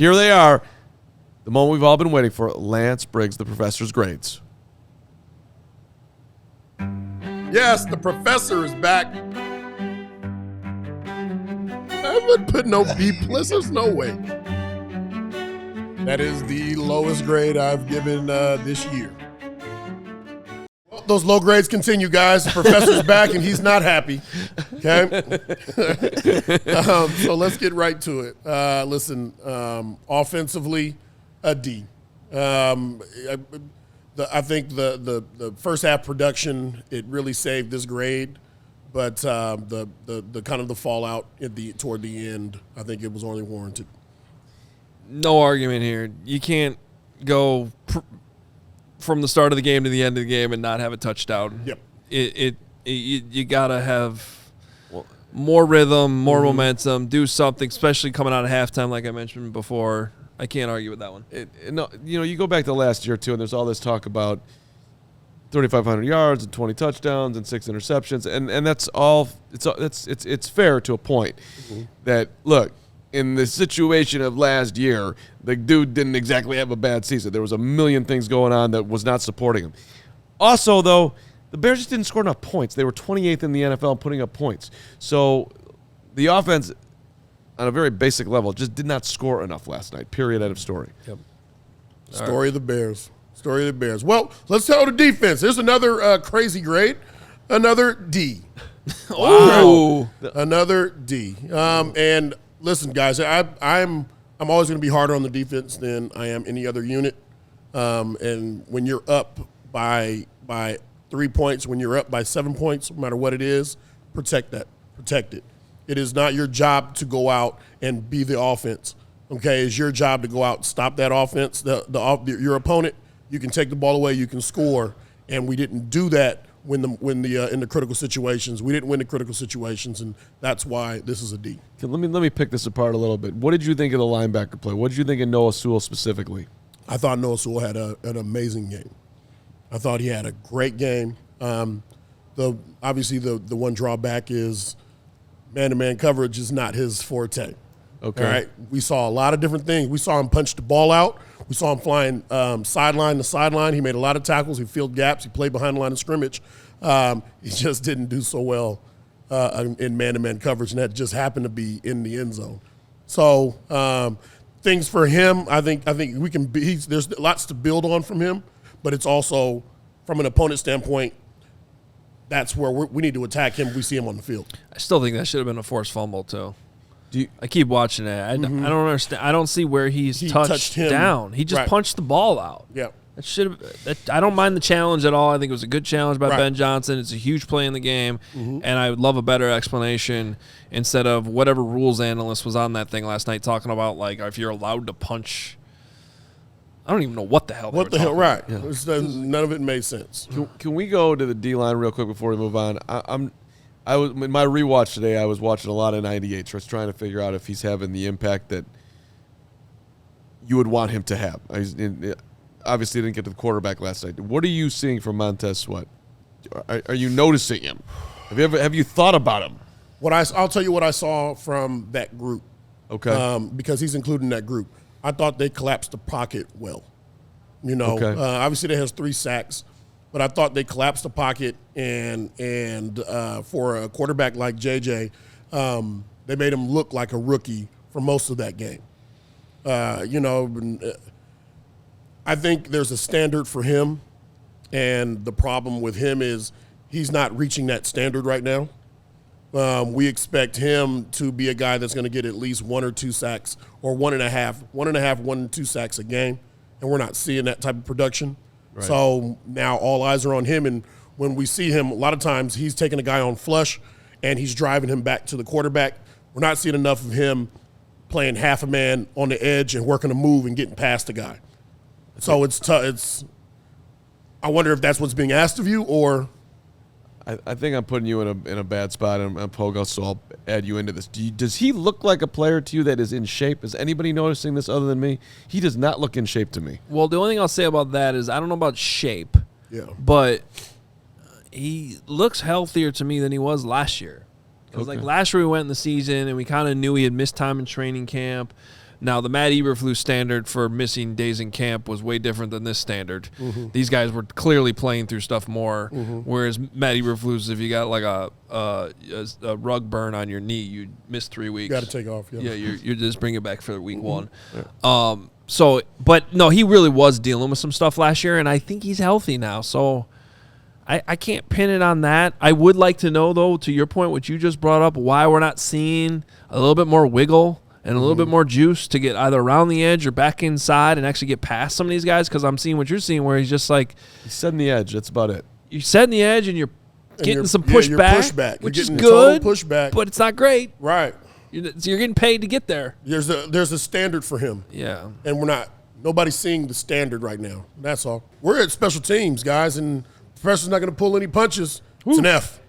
here they are. The moment we've all been waiting for. Lance Briggs, the professor's grades. Yes, the professor is back. I would put no B+. There's no way. That is the lowest grade I've given this year. Well, those low grades continue, guys. The professor's back, and he's not happy. Okay? So let's get right to it. Listen, offensively, a D. I think the first half production, it really saved this grade. But the kind of the fallout toward the end, I think it was only warranted. No argument here. You can't go from the start of the game to the end of the game and not have a touchdown. Yep. You gotta have more rhythm, more momentum, do something, especially coming out of halftime, like I mentioned before. I can't argue with that one. You go back to last year too, and there's all this talk about 3,500 yards and 20 touchdowns and 6 interceptions, and that's all. It's fair to a point. That look, in the situation of last year, the dude didn't exactly have a bad season. There was a million things going on that was not supporting him. Also, though, the Bears just didn't score enough points. They were 28th in the NFL putting up points. So the offense, on a very basic level, just did not score enough last night. Period. End of story. Yep. Story of the Bears. Story of the Bears. Well, let's tell the defense. There's another crazy grade. Another D. Wow. Another D. And listen, guys, I'm always going to be harder on the defense than I am any other unit. And when you're up by 3 points, when you're up by 7 points, no matter what it is, protect that. Protect it. It is not your job to go out and be the offense. Okay, it's your job to go out and stop that offense. Your opponent, you can take the ball away, you can score, and we didn't do that in the critical situations. We didn't win the critical situations, and that's why this is a D. Okay, let me pick this apart a little bit. What did you think of the linebacker play? What did you think of Noah Sewell specifically? I thought Noah Sewell had an amazing game. I thought he had a great game. Obviously the one drawback is man-to-man coverage is not his forte. Okay. All right. We saw a lot of different things. We saw him punch the ball out. We saw him flying sideline to sideline. He made a lot of tackles. He filled gaps. He played behind the line of scrimmage. He just didn't do so well in man-to-man coverage, and that just happened to be in the end zone. So things for him, I think we can be. There's lots to build on from him, but it's also from an opponent standpoint. That's where we need to attack him if we see him on the field. I still think that should have been a forced fumble too. I keep watching it. I don't understand. I don't see where he touched him down. He just punched the ball out. Yeah. That should have. I don't mind the challenge at all. I think it was a good challenge by Ben Johnson. It's a huge play in the game, and I would love a better explanation instead of whatever rules analyst was on that thing last night talking about like if you're allowed to punch. I don't even know what the hell. Right? Yeah. None of it made sense. Can we go to the D-line real quick before we move on? I was in my rewatch today. I was watching a lot of 98. So I was trying to figure out if he's having the impact that you would want him to have. Obviously, didn't get to the quarterback last night. What are you seeing from Montez Sweat? Are you noticing him? Have you thought about him? I'll tell you what I saw from that group. Okay. Because he's included in that group. I thought they collapsed the pocket well. Obviously they has 3 sacks, but I thought they collapsed the pocket and for a quarterback like JJ, they made him look like a rookie for most of that game. I think there's a standard for him, and the problem with him is he's not reaching that standard right now. We expect him to be a guy that's going to get at least 1 or 2 sacks or 1 and 2 sacks a game, and we're not seeing that type of production. Right. So now all eyes are on him, and when we see him, a lot of times he's taking a guy on flush and he's driving him back to the quarterback. We're not seeing enough of him playing half a man on the edge and working a move and getting past the guy. So it's I wonder if that's what's being asked of you, or I think I'm putting you in a bad spot, and Pogo, so I'll add you into this. Does he look like a player to you that is in shape? Is anybody noticing this other than me? He does not look in shape to me. Well, the only thing I'll say about that is I don't know about shape, but he looks healthier to me than he was last year. Because like last year we went in the season and we kind of knew he had missed time in training camp. Now, the Matt Eberflus standard for missing days in camp was way different than this standard. These guys were clearly playing through stuff more, whereas Matt Eberflus, if you got like a rug burn on your knee, you miss 3 weeks. You got to take off. Yeah, you're just bring it back for week one. Yeah. But no, he really was dealing with some stuff last year, and I think he's healthy now. So I can't pin it on that. I would like to know, though, to your point, what you just brought up, why we're not seeing a little bit more wiggle and a little bit more juice to get either around the edge or back inside and actually get past some of these guys, because I'm seeing what you're seeing where he's just like – he's setting the edge. That's about it. You're setting the edge and you're getting some pushback, which is good, pushback, but it's not great. Right. So you're getting paid to get there. There's a standard for him. Yeah. And nobody's seeing the standard right now. That's all. We're at special teams, guys, and the professor's not going to pull any punches. It's an F.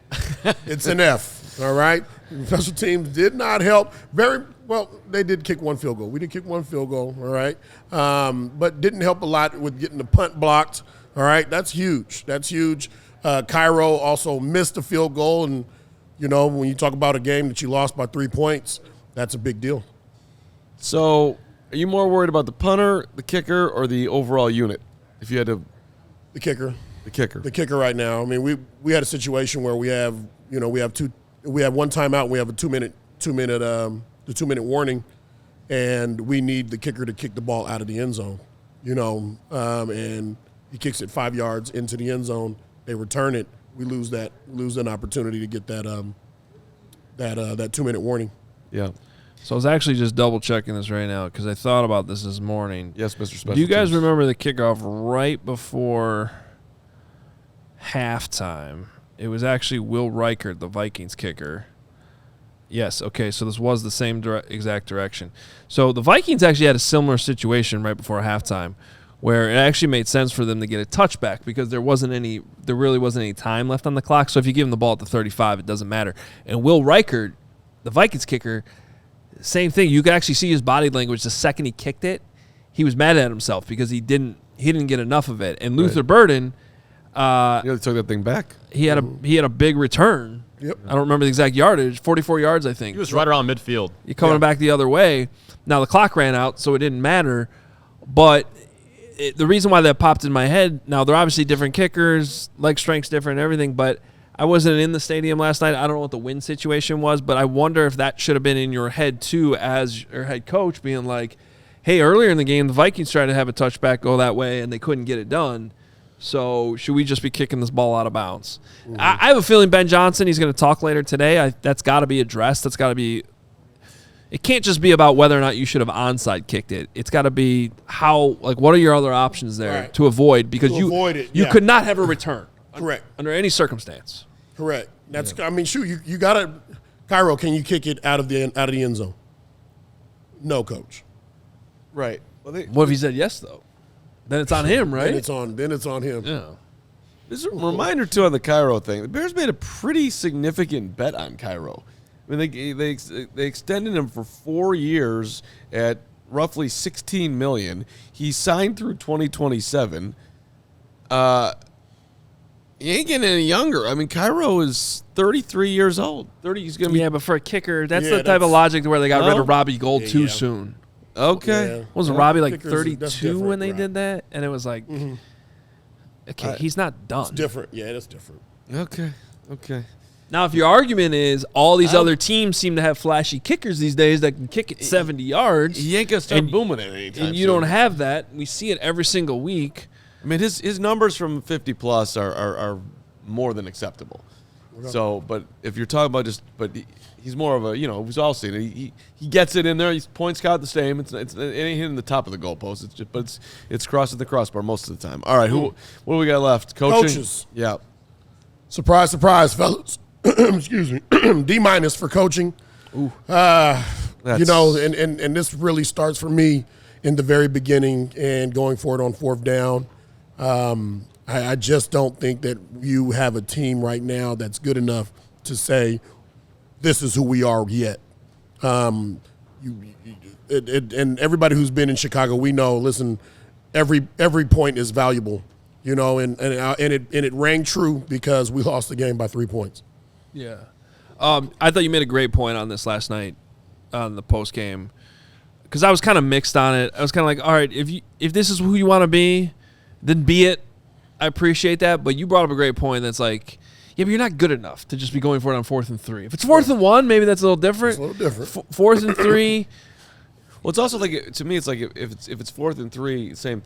It's an F. All right? Special teams did not help. Very well, they did kick one field goal. We did kick one field goal, all right? But didn't help a lot with getting the punt blocked, all right? That's huge. That's huge. Cairo also missed a field goal, and, you know, when you talk about a game that you lost by 3 points, that's a big deal. So are you more worried about the punter, the kicker, or the overall unit? If you had to – The kicker. The kicker. The kicker right now. I mean, we had a situation where we have one timeout and we have a 2 minute warning, and we need the kicker to kick the ball out of the end zone. You know, and he kicks it 5 yards into the end zone. They return it. We lose an opportunity to get that 2 minute warning. Yeah. So I was actually just double checking this right now because I thought about this morning. Yes, Mr. Special Do you guys Teams. remember the kickoff right before halftime? It was actually Will Reichert, the Vikings kicker. Yes, okay, so this was the same exact direction. So the Vikings actually had a similar situation right before halftime where it actually made sense for them to get a touchback because there really wasn't any time left on the clock. So if you give them the ball at the 35, it doesn't matter. And Will Reichert, the Vikings kicker, same thing. You could actually see his body language the second he kicked it. He was mad at himself because he didn't get enough of it. And Luther Burden, he took that thing back. He had a big return. Yep. I don't remember the exact yardage, 44 yards, I think. He was right around midfield. You're coming back the other way. Now, the clock ran out, so it didn't matter. But the reason why that popped in my head, now, they're obviously different kickers, leg strength's different and everything, but I wasn't in the stadium last night. I don't know what the wind situation was, but I wonder if that should have been in your head, too, as your head coach, being like, hey, earlier in the game, the Vikings tried to have a touchback go that way, and they couldn't get it done. So should we just be kicking this ball out of bounds? Mm-hmm. I have a feeling Ben Johnson, he's going to talk later today. That's got to be addressed. That's got to be – it can't just be about whether or not you should have onside kicked it. It's got to be how – like what are your other options there to avoid? Because you could not have a return. Correct. Under any circumstance. Correct. That's I mean, shoot, you got to – Cairo, can you kick it out of the end zone? No, coach. Right. Well, what if he said yes, though? Then it's on him, right? Then it's on him. Yeah. There's a reminder, too, on the Cairo thing. The Bears made a pretty significant bet on Cairo. I mean, they extended him for 4 years at roughly $16 million. He signed through 2027. He ain't getting any younger. I mean, Cairo is 33 years old. He's going to be. Yeah, but for a kicker, that's the type of logic where they got rid of Robbie Gould too soon. Okay. Yeah. Wasn't Robbie like 32 when they did that? And it was like, okay, he's not done. It's different. Yeah, it's different. Okay. Now, if your argument is all these other teams seem to have flashy kickers these days that can kick it 70 yards. He ain't going to start booming it anytime and you don't have that. We see it every single week. I mean, his numbers from 50-plus are more than acceptable. So, but if you're talking about he's more of a, we've all seen it. He gets it in there. His points count the same. It ain't hitting the top of the goalpost. It's crossing the crossbar most of the time. All right, what do we got left? Coaches. Yeah. Surprise, surprise, fellas. Excuse me. D- for coaching. Ooh. And this really starts for me in the very beginning and going forward on fourth down. I just don't think that you have a team right now that's good enough to say this is who we are yet. And everybody who's been in Chicago, we know. Listen, every point is valuable, and it rang true because we lost the game by 3 points. Yeah, I thought you made a great point on this last night on the post game. because I was kind of mixed on it. I was kind of like, all right, if this is who you want to be, then be it. I appreciate that, but you brought up a great point. That's like, yeah, but you're not good enough to just be going for it on 4th and 3. If it's 4th and 1, maybe that's a little different. It's a little different. 4th and 3. Well, it's also like, to me, it's like if it's 4th and 3, same,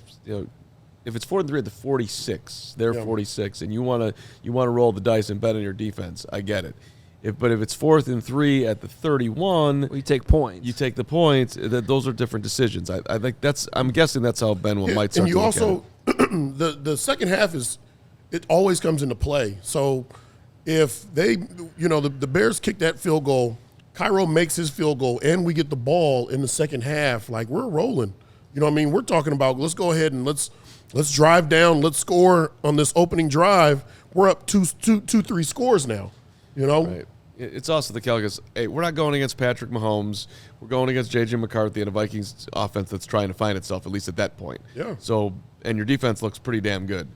if it's 4th and 3 at the 46, they're 46, and you want to roll the dice and bet on your defense, I get it. But if it's 4th and 3 at the 31, you take points. You take the points. Those are different decisions. I think I'm guessing that's how Ben might start. And you also the second half it always comes into play. So if they, the Bears kick that field goal, Cairo makes his field goal, and we get the ball in the second half, like we're rolling. You know what I mean? We're talking about let's go ahead and let's drive down, let's score on this opening drive. We're up 2-3 scores now. Right. It's also the calculus. Hey, we're not going against Patrick Mahomes. We're going against J.J. McCarthy and a Vikings offense that's trying to find itself, at least at that point. Yeah. So, and your defense looks pretty damn good,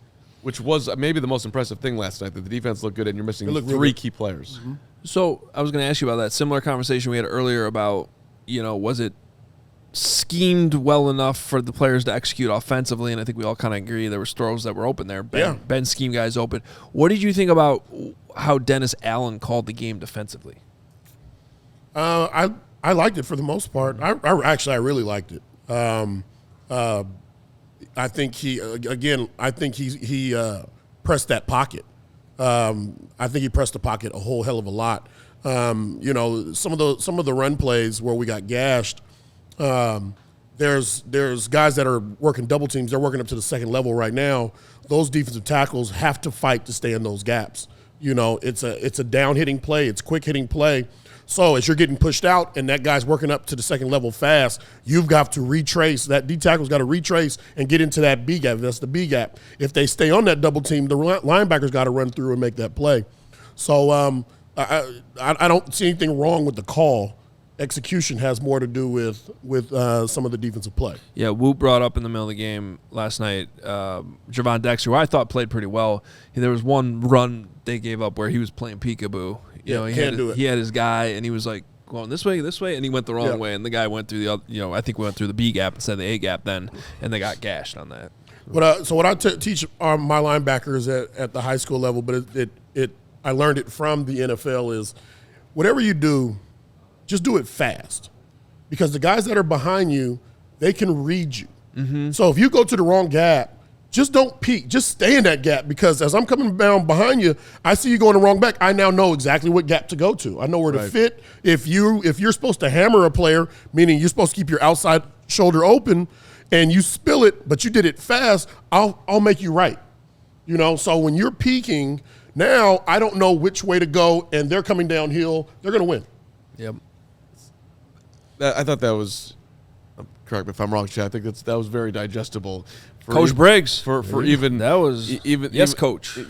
which was maybe the most impressive thing last night, that the defense looked good and you're missing 3 key players. Mm-hmm. So I was going to ask you about that similar conversation we had earlier about, was it schemed well enough for the players to execute offensively? And I think we all kind of agree there were throws that were open there. Ben scheme guys open. What did you think about how Dennis Allen called the game defensively? I liked it for the most part. I really liked it. I think he pressed that pocket. I think he pressed the pocket a whole hell of a lot. Some of the run plays where we got gashed. There's guys that are working double teams. They're working up to the second level right now. Those defensive tackles have to fight to stay in those gaps. It's a down hitting play. It's quick hitting play. So as you're getting pushed out and that guy's working up to the second level fast, you've got to retrace. That D tackle's got to retrace and get into that B gap. That's the B gap. If they stay on that double team, the linebacker's got to run through and make that play. So I don't see anything wrong with the call. Execution has more to do with some of the defensive play. Yeah, Whoop brought up in the middle of the game last night, Javon Dexter, who I thought played pretty well. There was one run they gave up where he was playing peekaboo. He had his guy, and he was like going this way, and he went the wrong way, and the guy went through the other, I think we went through the B gap instead of the A gap then, and they got gashed on that. What I teach my linebackers at the high school level, but I learned it from the NFL, is whatever you do, just do it fast, because the guys that are behind you, they can read you. Mm-hmm. So if you go to the wrong gap, just don't peek. Just stay in that gap, because as I'm coming down behind you, I see you going the wrong back. I now know exactly what gap to go to. I know where to fit. If you're supposed to hammer a player, meaning you're supposed to keep your outside shoulder open, and you spill it, but you did it fast, I'll make you right. So when you're peeking, now I don't know which way to go, and they're coming downhill. They're going to win. Yep. I thought that was, correct me if I'm wrong, Chad, I think that was very digestible. Coach Briggs. For even that was even yes, Coach.